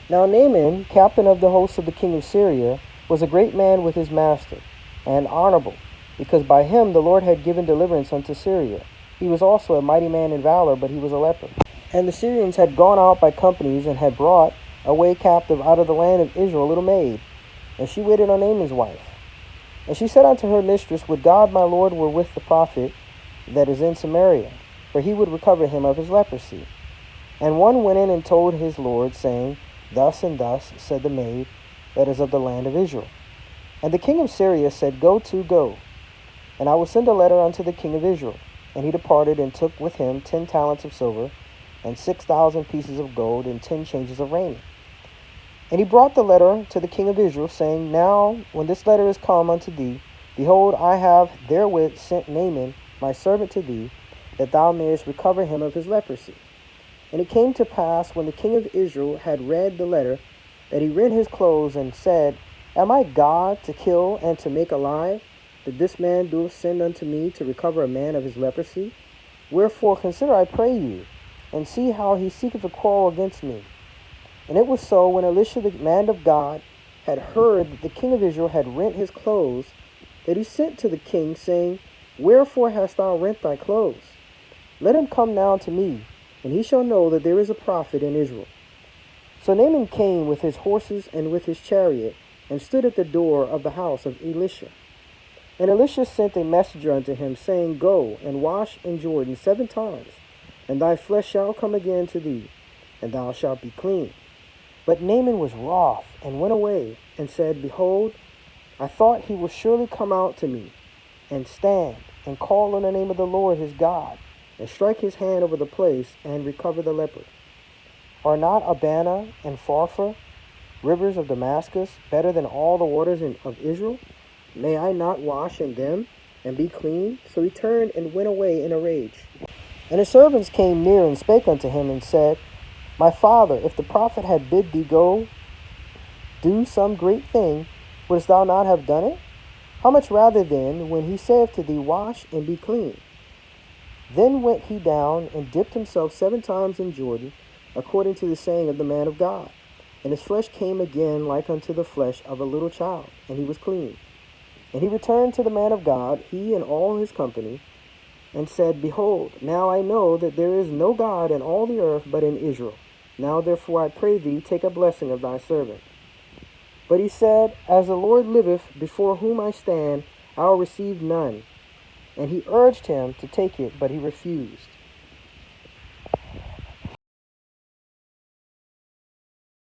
Now Naaman, captain of the host of the king of Syria, was a great man with his master, and honourable, because by him the Lord had given deliverance unto Syria. He was also a mighty man in valour, but he was a leper. And the Syrians had gone out by companies, and had brought away captive out of the land of Israel a little maid, and she waited on Naaman's wife. And she said unto her mistress, Would God my Lord were with the prophet that is in Samaria, for he would recover him of his leprosy. And one went in and told his Lord, saying, Thus and thus said the maid that is of the land of Israel. And the king of Syria said, Go, and I will send a letter unto the king of Israel. And he departed, and took with him 10 talents of silver, and 6,000 pieces of gold, and 10 changes of raiment. And he brought the letter to the king of Israel, saying, Now, when this letter is come unto thee, behold, I have therewith sent Naaman my servant to thee, that thou mayest recover him of his leprosy. And it came to pass, when the king of Israel had read the letter, that he rent his clothes, and said, Am I God to kill and to make alive, that this man doeth send unto me to recover a man of his leprosy? Wherefore consider, I pray you, and see how he seeketh a quarrel against me. And it was so, when Elisha the man of God had heard that the king of Israel had rent his clothes, that he sent to the king, saying, Wherefore hast thou rent thy clothes? Let him come now to me, and he shall know that there is a prophet in Israel. So Naaman came with his horses and with his chariot, and stood at the door of the house of Elisha. And Elisha sent a messenger unto him, saying, Go and wash in Jordan 7 times, and thy flesh shall come again to thee, and thou shalt be clean. But Naaman was wroth, and went away, and said, Behold, I thought he will surely come out to me, and stand, and call on the name of the Lord his God, and strike his hand over the place, and recover the leper. Are not Abana and Pharpar, rivers of Damascus, better than all the waters of Israel? May I not wash in them, and be clean? So he turned and went away in a rage. And his servants came near, and spake unto him, and said, My father, if the prophet had bid thee go do some great thing, wouldst thou not have done it? How much rather then, when he saith to thee, Wash and be clean? Then went he down, and dipped himself 7 times in Jordan, according to the saying of the man of God. And his flesh came again like unto the flesh of a little child, and he was clean. And he returned to the man of God, he and all his company, and said, Behold, now I know that there is no God in all the earth but in Israel. Now therefore I pray thee, take a blessing of thy servant. But he said, As the Lord liveth, before whom I stand, I will receive none. And he urged him to take it, but he refused.